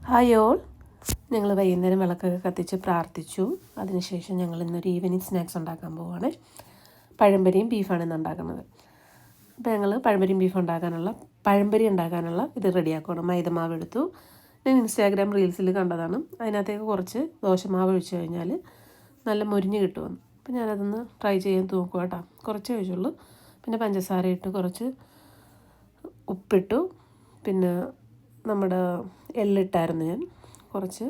Hi all, ഞങ്ങൾ വൈകുന്നേരം വിളക്കൊക്കെ കത്തിച്ച് പ്രാർത്ഥിച്ചു. അതിനുശേഷം ഞങ്ങൾ ഇന്നൊരു ഈവനിങ് സ്നാക്സ് ഉണ്ടാക്കാൻ പോവുകയാണ്. പഴംപൊരിയും ബീഫാണ് ഇന്ന് ഉണ്ടാക്കുന്നത്. അപ്പോൾ ഞങ്ങൾ പഴംപൊരി ഉണ്ടാക്കാനുള്ള ഇത് റെഡിയാക്കുകയാണ്. മൈദമാവ് എടുത്തു. ഞാൻ ഇൻസ്റ്റാഗ്രാം റീൽസിൽ കണ്ടതാണ്. അതിനകത്തേക്ക് കുറച്ച് ദോശമാവ് ഒഴിച്ച് കഴിഞ്ഞാൽ നല്ല മുരിഞ്ഞ് കിട്ടുമെന്ന്. അപ്പോൾ ഞാനതൊന്ന് ട്രൈ ചെയ്യാൻ നോക്കുക കേട്ടോ. കുറച്ച് ഒഴിച്ചുള്ളൂ. പിന്നെ പഞ്ചസാര ഇട്ട് കുറച്ച് ഉപ്പിട്ടു. പിന്നെ നമ്മുടെ എള്ളിട്ടായിരുന്നു ഞാൻ. കുറച്ച്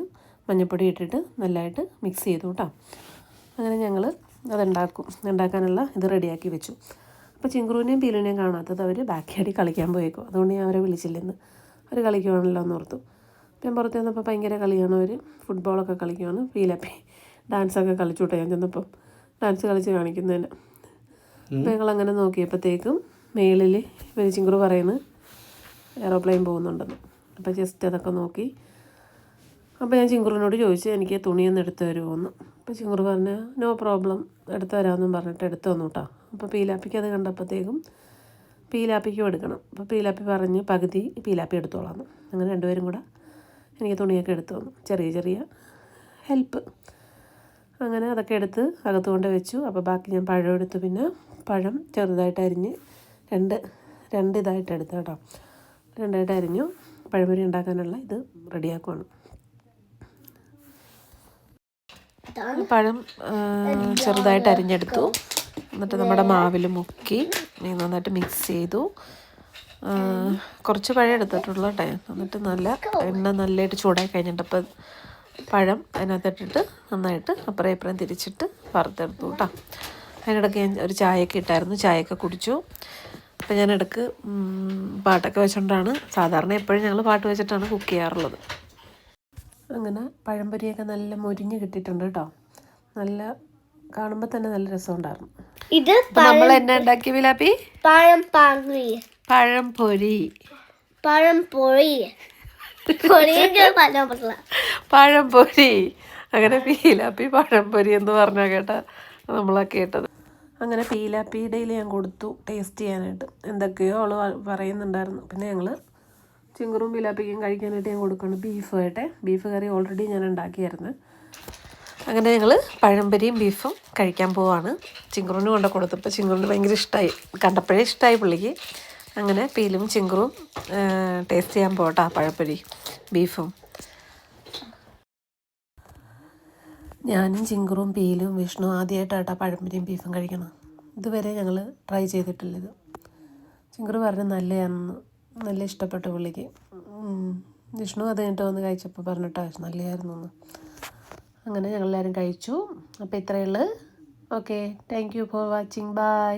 മഞ്ഞൾപ്പൊടി ഇട്ടിട്ട് നല്ലതായിട്ട് മിക്സ് ചെയ്തു കേട്ടോ. അങ്ങനെ ഞങ്ങൾ ഉണ്ടാക്കാനുള്ള ഇത് റെഡിയാക്കി വെച്ചു. അപ്പോൾ ചിങ്കുറുവിനെയും പീലുവിനെയും കാണാത്തത് അവർ ബാക്കിയാടി കളിക്കാൻ പോയേക്കും. അതുകൊണ്ട് ഞാൻ അവരെ വിളിച്ചില്ലെന്ന്. അവർ കളിക്കുവാണല്ലോ എന്ന് ഓർത്തു. ഞാൻ പുറത്ത് ചെന്നപ്പോൾ ഭയങ്കര കളിയാണ്. അവർ ഫുട്ബോളൊക്കെ കളിക്കുവാണ്. പീലപ്പി ഡാൻസൊക്കെ കളിച്ചു കേട്ടോ. ഞാൻ ചെന്നപ്പം ഡാൻസ് കളിച്ച് കാണിക്കുന്നതിന്. അപ്പോൾ ഞങ്ങളങ്ങനെ നോക്കിയപ്പോഴത്തേക്കും മേളിൽ ചിങ്കുറു പറയുന്നു എയറോപ്ലെയിൻ പോകുന്നുണ്ടെന്ന്. അപ്പോൾ ജസ്റ്റ് അതൊക്കെ നോക്കി. അപ്പോൾ ഞാൻ ചിങ്കുറിനോട് ചോദിച്ചു എനിക്ക് തുണിയൊന്ന് എടുത്തു തരുമോ എന്ന്. അപ്പോൾ ചിങ്കുറ് പറഞ്ഞു നോ പ്രോബ്ലം, എടുത്തു തരാമെന്നും പറഞ്ഞിട്ട് എടുത്തു തന്നു കേട്ടോ. അപ്പോൾ പീലാപ്പിക്ക് അത് കണ്ടപ്പോഴത്തേക്കും പീലാപ്പിക്കും എടുക്കണം. അപ്പോൾ പീലാപ്പി പറഞ്ഞ് പകുതി പീലാപ്പി എടുത്തോളാം. അങ്ങനെ രണ്ടുപേരും കൂടെ എനിക്ക് തുണിയൊക്കെ എടുത്തു തന്നു. ചെറിയ ചെറിയ ഹെൽപ്പ്. അങ്ങനെ അതൊക്കെ എടുത്ത് അകത്ത് കൊണ്ട് വെച്ചു. അപ്പോൾ ബാക്കി ഞാൻ പഴം എടുത്തു. പിന്നെ പഴം ചെറുതായിട്ട് അരിഞ്ഞ് രണ്ട് ഇതായിട്ട് എടുത്തു കേട്ടോ. രണ്ടായിട്ട് അരിഞ്ഞു. പഴംപൊരി ഉണ്ടാക്കാനുള്ള ഇത് റെഡിയാക്കുവാണ്. പഴം ചെറുതായിട്ട് അരിഞ്ഞെടുത്തു. എന്നിട്ട് നമ്മുടെ മാവിൽ മുക്കി നന്നായിട്ട് മിക്സ് ചെയ്തു. കുറച്ച് പഴം എടുത്തിട്ടുള്ളൂ കേട്ടോ. എന്നിട്ട് എണ്ണ നല്ലതായിട്ട് ചൂടായി കഴിഞ്ഞിട്ടപ്പോൾ പഴം അതിനകത്തിട്ടിട്ട് നന്നായിട്ട് അപ്പുറം ഇപ്പുറം തിരിച്ചിട്ട് വറുത്തെടുത്തു കേട്ടോ. അതിനിടയ്ക്ക് ഞാൻ ഒരു ചായയൊക്കെ ഇട്ടായിരുന്നു. ചായയൊക്കെ കുടിച്ചു. അപ്പോൾ ഞാൻ ഇടയ്ക്ക് പാട്ടൊക്കെ വെച്ചുകൊണ്ടാണ് സാധാരണ എപ്പോഴും ഞങ്ങൾ പാട്ട് വെച്ചിട്ടാണ് കുക്ക് ചെയ്യാറുള്ളത്. അങ്ങനെ പഴംപൊരിയൊക്കെ നല്ല മൊരിഞ്ഞ് കിട്ടിയിട്ടുണ്ട് കേട്ടോ. നല്ല കാണുമ്പോൾ തന്നെ നല്ല രസമുണ്ടായിരുന്നു. ഇത് നമ്മൾ എന്നെ ഉണ്ടാക്കിയ വിലാപ്പി പഴംപൊരി അങ്ങനെ പീലാപ്പി പഴംപൊരി എന്ന് പറഞ്ഞാൽ കേട്ടാ നമ്മളാ കേട്ടത്. അങ്ങനെ പീലാപ്പിയുടെ ഞാൻ കൊടുത്തു ടേസ്റ്റ് ചെയ്യാനായിട്ട്. എന്തൊക്കെയോ അവൾ പറയുന്നുണ്ടായിരുന്നു. പിന്നെ ഞങ്ങൾ ചിങ്കുറും പീലാപ്പിക്കും കഴിക്കാനായിട്ട് ഞാൻ കൊടുക്കണം ബീഫ് കറി ഓൾറെഡി ഞാൻ ഉണ്ടാക്കിയായിരുന്നു. അങ്ങനെ ഞങ്ങൾ പഴംപൊരിയും ബീഫും കഴിക്കാൻ പോവാണ്. ചിങ്കുറിന് കൊണ്ട് കൊടുത്തപ്പോൾ ചിങ്കുറിന് ഭയങ്കര ഇഷ്ടമായി. കണ്ടപ്പോഴേ ഇഷ്ടമായി പുള്ളിക്ക്. അങ്ങനെ പീലും ചിങ്കുറും ടേസ്റ്റ് ചെയ്യാൻ പോട്ടാ പഴംപൊരി ബീഫും. ഞാനും ചിങ്കുറും പീലും വിഷ്ണു ആദ്യമായിട്ടാട്ടാ പഴംപൊരിയും ബീഫും കഴിക്കണം. ഇതുവരെ ഞങ്ങൾ ട്രൈ ചെയ്തിട്ടില്ലത്. ചിങ്കുറ് പറഞ്ഞ് നല്ലതാണെന്ന്, നല്ല ഇഷ്ടപ്പെട്ടു പുള്ളിക്ക്. വിഷ്ണു അത് കഴിഞ്ഞിട്ട് വന്ന് കഴിച്ചപ്പോൾ പറഞ്ഞിട്ടാ നല്ലതായിരുന്നു എന്ന്. അങ്ങനെ ഞങ്ങളെല്ലാവരും കഴിച്ചു. അപ്പോൾ ഇത്രയേ ഉള്ളൂ. Okay, thank you for watching. By.